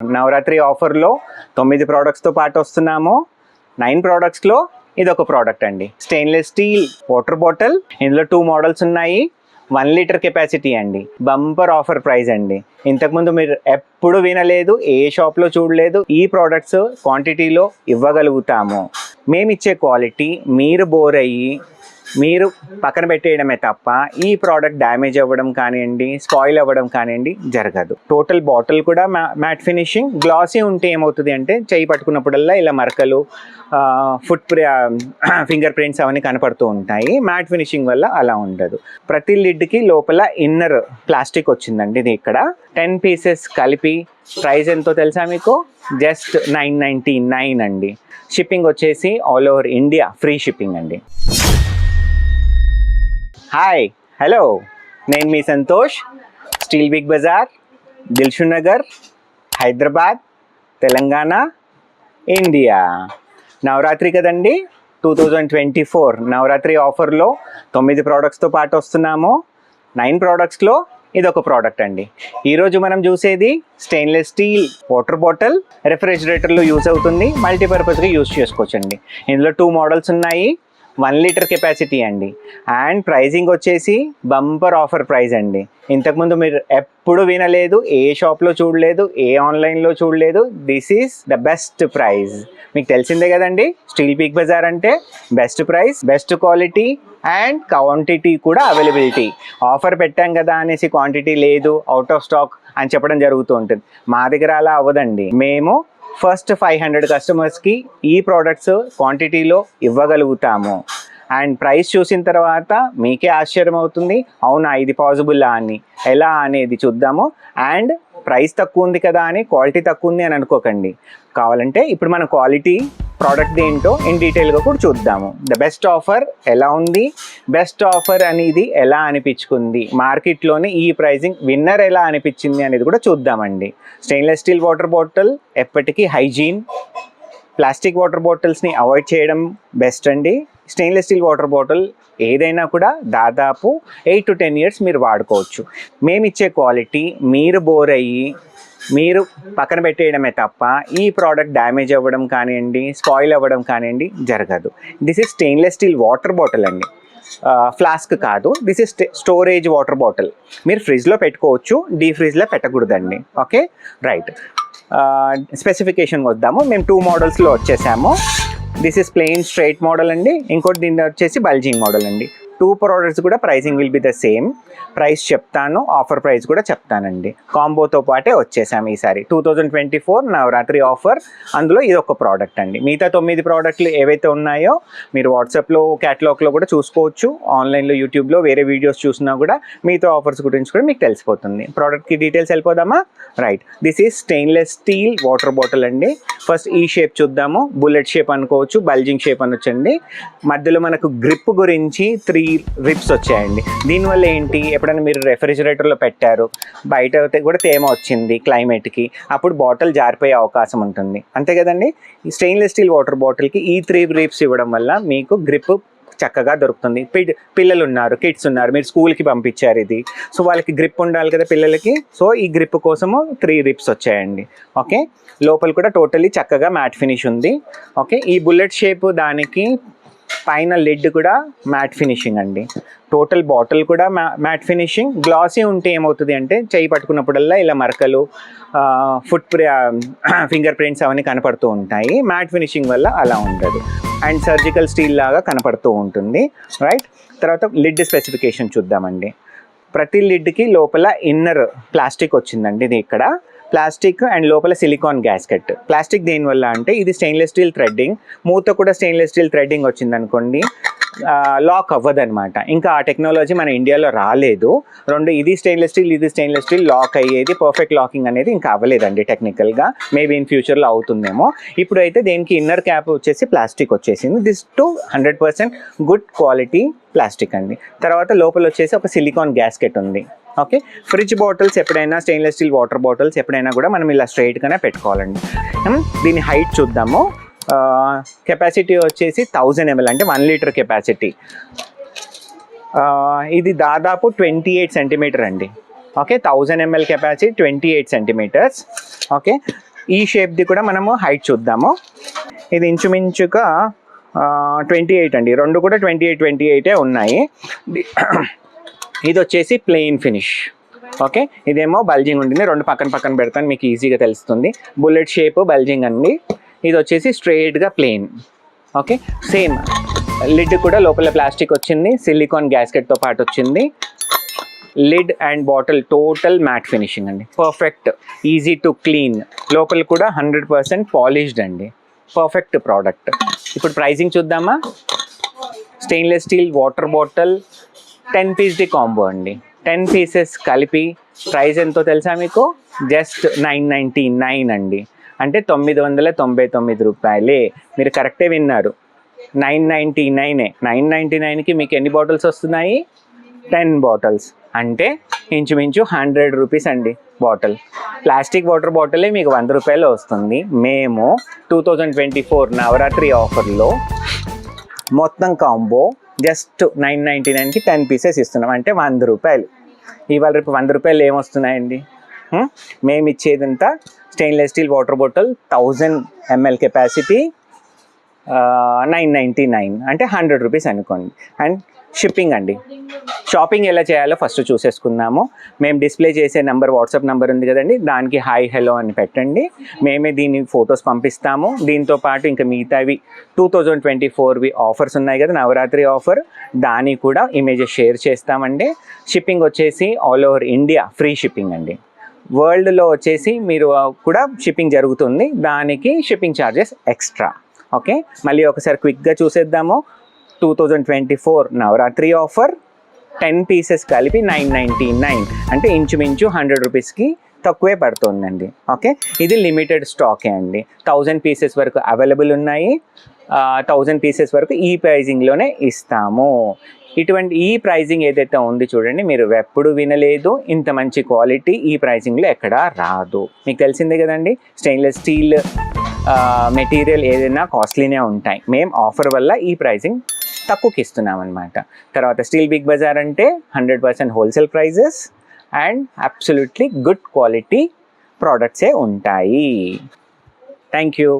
నవరాత్రి ఆఫర్లో 9 ప్రోడక్ట్స్తో పాటు వస్తున్నాము. 9 ప్రోడక్ట్స్లో ఇదొక ప్రోడక్ట్ అండి. Stainless steel water bottle. ఇందులో 2 మోడల్స్ ఉన్నాయి. 1 లీటర్ కెపాసిటీ అండి. బంపర్ ఆఫర్ ప్రైస్ అండి. ఇంతకుముందు మీరు ఎప్పుడు వినలేదు, ఏ షాప్లో చూడలేదు. ఈ ప్రోడక్ట్స్ క్వాంటిటీలో ఇవ్వగలుగుతాము. మేమిచ్చే క్వాలిటీ మీరు బోర్ అయ్యి మీరు పక్కన పెట్టేయడమే తప్ప ఈ ప్రోడక్ట్ డ్యామేజ్ అవ్వడం కానివ్వండి, స్పాయిల్ అవ్వడం కానివ్వండి జరగదు. టోటల్ బాటిల్ కూడా మ్యాట్ ఫినిషింగ్. గ్లాసీ ఉంటే ఏమవుతుంది అంటే చెయ్యి పట్టుకున్నప్పుడల్లా ఇలా మరకలు, ఫింగర్ ప్రింట్స్ అవన్నీ కనపడుతూ ఉంటాయి. మ్యాట్ ఫినిషింగ్ వల్ల అలా ఉండదు. ప్రతి లిడ్కి లోపల ఇన్నర్ ప్లాస్టిక్ వచ్చిందండి. ఇది ఇక్కడ 10 పీసెస్ కలిపి ప్రైస్ ఎంతో తెలుసా మీకు? జస్ట్ 999 అండి. షిప్పింగ్ వచ్చేసి all over India free shipping అండి. హాయ్, హలో, నేను మీ Santosh. Steel Big Bazaar, Dilsukhnagar, Hyderabad, Telangana, India. Navratri కదండి, 2024 నవరాత్రి ఆఫర్లో 9 ప్రోడక్ట్స్తో పాటు వస్తున్నాము. 9 ప్రోడక్ట్స్లో ఇదొక ప్రోడక్ట్ అండి. ఈరోజు మనం చూసేది స్టెయిన్లెస్ స్టీల్ వాటర్ బాటిల్. రెఫ్రిజిరేటర్లో యూజ్ అవుతుంది, మల్టీపర్పస్గా యూజ్ చేసుకోవచ్చండి. ఇందులో 2 మోడల్స్ ఉన్నాయి. 1 లీటర్ కెపాసిటీ అండి. అండ్ ప్రైజింగ్ వచ్చేసి బంపర్ ఆఫర్ ప్రైస్ అండి. ఇంతకుముందు మీరు ఎప్పుడు వినలేదు, ఏ షాప్లో చూడలేదు, ఏ ఆన్లైన్లో చూడలేదు. This is the best price. మీకు తెలిసిందే కదండి, స్టీల్ బిగ్ బజార్ అంటే best price, best quality and quantity కూడా అవైలబిలిటీ. ఆఫర్ పెట్టాం కదా అనేసి క్వాంటిటీ లేదు, అవుట్ ఆఫ్ స్టాక్ అని చెప్పడం జరుగుతూ ఉంటుంది. మా దగ్గర అలా అవ్వదండి. మేము ఫస్ట్ 500 కస్టమర్స్కి ఈ ప్రోడక్ట్స్ క్వాంటిటీలో ఇవ్వగలుగుతాము. అండ్ ప్రైస్ చూసిన తర్వాత మీకే ఆశ్చర్యం అవుతుంది, అవునా ఇది పాసిబుల్లా అని. ఎలా అనేది చూద్దాము. అండ్ ప్రైస్ తక్కువ ఉంది కదా అని క్వాలిటీ తక్కువ ఉంది అని అనుకోకండి. కావాలంటే ఇప్పుడు మన క్వాలిటీ ప్రోడక్ట్ ఏంటో ఇన్ డీటెయిల్గా కూడా చూద్దాము. ద బెస్ట్ ఆఫర్ ఎలా ఉంది, బెస్ట్ ఆఫర్ అనేది ఎలా అనిపించుకుంది, మార్కెట్లోనే ఈ ప్రైజింగ్ విన్నర్ ఎలా అనిపించింది అనేది కూడా చూద్దామండి. స్టెయిన్లెస్ స్టీల్ వాటర్ బాటిల్ ఎప్పటికీ హైజీన్. ప్లాస్టిక్ వాటర్ బాటిల్స్ని అవాయిడ్ చేయడం బెస్ట్ అండి. స్టెయిన్లెస్ స్టీల్ వాటర్ బాటిల్ ఏదైనా కూడా దాదాపు 8 to 10 years మీరు వాడుకోవచ్చు. మేమిచ్చే క్వాలిటీ మీరు బోర్ అయ్యి మీరు పక్కన పెట్టేయడమే తప్ప ఈ ప్రోడక్ట్ డ్యామేజ్ అవ్వడం కానివ్వండి, స్పాయిల్ అవ్వడం కానివ్వండి జరగదు. This is stainless steel water bottle అండి, ఫ్లాస్క్ కాదు. This is storage water bottle. మీరు ఫ్రిడ్జ్లో పెట్టుకోవచ్చు, డీ ఫ్రిడ్జ్లో పెట్టకూడదండి. Okay, right. స్పెసిఫికేషన్ వద్దాము. మేము 2 మోడల్స్లో వచ్చేసాము. This is plain straight model అండి. ఇంకోటి దీని వచ్చేసి బల్జింగ్ మోడల్ అండి. 2 ప్రోడక్ట్స్ కూడా pricing will be the same. Price చెప్తాను, ఆఫర్ ప్రైస్ కూడా చెప్తానండి. కాంబోతో పాటే వచ్చేసాము ఈసారి. 2024 నవరాత్రి ఆఫర్. అందులో ఇది ఒక ప్రోడక్ట్ అండి. మిగతా 9 ప్రోడక్ట్లు ఏవైతే ఉన్నాయో మీరు వాట్సాప్లో, క్యాటలాగ్లో కూడా చూసుకోవచ్చు. ఆన్లైన్లో, యూట్యూబ్లో వేరే వీడియోస్ చూసినా కూడా మిగతా ఆఫర్స్ గురించి కూడా మీకు తెలిసిపోతుంది. ప్రోడక్ట్కి డీటెయిల్స్ వెళ్ళిపోదామా? Right. This is stainless steel water bottle అండి. ఫస్ట్ ఈ షేప్ చూద్దాము. బుల్లెట్ షేప్ అనుకోవచ్చు, బల్జింగ్ షేప్ అనొచ్చండి. మధ్యలో మనకు గ్రిప్ గురించి 3 రిప్స్ వచ్చాయండి. దీనివల్ల ఏంటి, ఎప్పుడైనా మీరు రెఫ్రిజిరేటర్లో పెట్టారు, బయట కూడా తేమ వచ్చింది క్లైమేట్కి, అప్పుడు బాటిల్ జారిపోయే అవకాశం ఉంటుంది, అంతే కదండి. ఈ స్టెయిన్లెస్ స్టీల్ వాటర్ బాటిల్కి ఈ 3 రిప్స్ ఇవ్వడం వల్ల మీకు గ్రిప్ చక్కగా దొరుకుతుంది. పిల్లలు ఉన్నారు, కిడ్స్ ఉన్నారు, మీరు స్కూల్కి పంపించారు ఇది, సో వాళ్ళకి గ్రిప్ ఉండాలి కదా పిల్లలకి. సో ఈ గ్రిప్ కోసము 3 రిప్స్ వచ్చాయండి. ఓకే, లోపల కూడా టోటలీ చక్కగా మ్యాట్ ఫినిష్ ఉంది. ఓకే, ఈ బుల్లెట్ షేప్ దానికి పైన లిడ్ కూడా మ్యాట్ ఫినిషింగ్ అండి. టోటల్ బాటిల్ కూడా మ్యాట్ ఫినిషింగ్. గ్లాసీ ఉంటే ఏమవుతుంది అంటే చెయ్యి పట్టుకున్నప్పుడల్లా ఇలా మరకలు, ఫింగర్ ప్రింట్స్ అవన్నీ కనపడుతూ ఉంటాయి. మ్యాట్ ఫినిషింగ్ వల్ల అలా ఉండదు. అండ్ సర్జికల్ స్టీల్ లాగా కనపడుతూ ఉంటుంది. రైట్. తర్వాత లిడ్ స్పెసిఫికేషన్ చూద్దామండి. ప్రతి లిడ్కి లోపల ఇన్నర్ ప్లాస్టిక్ వచ్చిందండి. ఇది ఇక్కడ ప్లాస్టిక్ అండ్ లోపల సిలికాన్ గ్యాస్కెట్. ప్లాస్టిక్ దేనివల్ల అంటే ఇది స్టెయిన్లెస్ స్టీల్ థ్రెడ్డింగ్. మూత కూడా స్టెయిన్లెస్ స్టీల్ థ్రెడ్డింగ్ వచ్చిందనుకోండి, లాక్ అవ్వదనమాట. ఇంకా ఆ టెక్నాలజీ మన ఇండియాలో రాలేదు. ఇది స్టెయిన్లెస్ స్టీల్, ఇది స్టెయిన్లెస్ స్టీల్ లాక్ అయ్యేది, పర్ఫెక్ట్ లాకింగ్ అనేది ఇంకా అవ్వలేదండి టెక్నికల్గా. మేబీ ఇన్ ఫ్యూచర్లో అవుతుందేమో. ఇప్పుడైతే దేనికి ఇన్నర్ క్యాప్ వచ్చేసి ప్లాస్టిక్ వచ్చేసింది. దిస్ 100% గుడ్ క్వాలిటీ ప్లాస్టిక్ అండి. తర్వాత లోపల వచ్చేసి ఒక సిలికాన్ గ్యాస్కెట్ ఉంది. ఓకే, ఫ్రిడ్జ్ బాటిల్స్ ఎప్పుడైనా, స్టెయిన్లెస్ స్టీల్ వాటర్ బాటిల్స్ ఎప్పుడైనా కూడా మనం ఇలా స్ట్రైట్గానే పెట్టుకోవాలండి. దీని హైట్ చూద్దాము. కెపాసిటీ వచ్చేసి 1000 ml అంటే 1 లీటర్ కెపాసిటీ. ఇది దాదాపు 28 సెంటీమీటర్ అండి. Okay, 1000 ml capacity, 28 centimetres. Okay, ఈ షేప్ది కూడా మనము హైట్ చూద్దాము. ఇది ఇంచుమించుగా 28 అండి, రెండు కూడా 28 ఉన్నాయి. ఇది వచ్చేసి ప్లెయిన్ ఫినిష్. ఓకే, ఇదేమో బల్జింగ్ ఉంటుంది, రెండు పక్కన పక్కన పెడతాను మీకు ఈజీగా తెలుస్తుంది. బుల్లెట్ షేప్ బల్జింగ్ అండి. ఇది వచ్చేసి స్ట్రైట్గా ప్లెయిన్. ఓకే, సేమ్ లిడ్ కూడా లోపల ప్లాస్టిక్ వచ్చింది, సిలికాన్ గ్యాస్కెట్తో పాటు వచ్చింది. Lid and bottle total matte finishing అండి, పర్ఫెక్ట్, ఈజీ టు క్లీన్. లోపల కూడా 100% పాలిష్డ్ అండి, పర్ఫెక్ట్ ప్రోడక్ట్. ఇప్పుడు ప్రైజింగ్ చూద్దామా. స్టెయిన్లెస్ స్టీల్ వాటర్ బాటిల్ 10 పీస్ది కాంబో అండి. 10 పీసెస్ కలిపి ప్రైస్ ఎంతో తెలుసా మీకు? జస్ట్ 999 అండి, అంటే 999 రూపాయలే. మీరు కరెక్టే విన్నారు, 999. 999కి మీకు ఎన్ని బాటిల్స్ వస్తున్నాయి? 10 బాటిల్స్, అంటే ఇంచుమించు 100 రూపీస్ అండి బాటిల్. ప్లాస్టిక్ వాటర్ బాటిలే మీకు 100 రూపాయలు వస్తుంది. మేము 2024 నవరాత్రి ఆఫర్లో మొత్తం కాంబో జస్ట్ 999కి 10 పీసెస్ ఇస్తున్నాం, అంటే 100 రూపాయలు. ఇవాళ రేపు 100 రూపాయలు ఏమొస్తున్నాయండి? మేము ఇచ్చేదంతా stainless steel water bottle 1000 ml capacity, 999 అంటే 100 రూపీస్ అనుకోండి. అండ్ షిప్పింగ్ అండి. షాపింగ్ ఎలా చేయాలో ఫస్ట్ చూసేసుకుందాము. మేము డిస్ప్లే చేసే నెంబర్, వాట్సాప్ నెంబర్ ఉంది కదండి, దానికి హాయ్ హలో అని పెట్టండి. మేమే దీని ఫొటోస్ పంపిస్తాము. దీంతో పాటు ఇంకా మిగతావి 2024వి ఆఫర్స్ ఉన్నాయి కదా, నవరాత్రి ఆఫర్, దానికి కూడా ఇమేజెస్ షేర్ చేస్తామండి. షిప్పింగ్ వచ్చేసి all over India free shipping అండి. వరల్డ్లో వచ్చేసి మీరు కూడా షిప్పింగ్ జరుగుతుంది, దానికి షిప్పింగ్ ఛార్జెస్ ఎక్స్ట్రా. ఓకే, మళ్ళీ ఒకసారి క్విక్గా చూసేద్దాము. 2024 నవరాత్రి ఆఫర్ 10 పీసెస్ కలిపి 999, అంటే ఇంచుమించు 100 రూపీస్కి తక్కువే పడుతుందండి. ఓకే, ఇది లిమిటెడ్ స్టాకే అండి. 1000 పీసెస్ వరకు అవైలబుల్ ఉన్నాయి. 1000 పీసెస్ వరకు ఈ ప్రైజింగ్లోనే ఇస్తాము. ఇటువంటి ఈ ప్రైజింగ్ ఏదైతే ఉంది చూడండి, మీరు ఎప్పుడు వినలేదు, ఇంత మంచి క్వాలిటీ ఈ ప్రైజింగ్లో ఎక్కడా రాదు. మీకు తెలిసిందే కదండి, స్టెయిన్లెస్ స్టీల్ మెటీరియల్ ఏదైనా కాస్ట్లీనే ఉంటాయి. మేము ఆఫర్ వల్ల ఈ ప్రైజింగ్ తక్కువకి ఇస్తున్నాం అనమాట. తర్వాత స్టీల్ బిగ్ బజార్ అంటే 100% wholesale prices and absolutely good quality ప్రోడక్ట్సే ఉంటాయి. Thank you.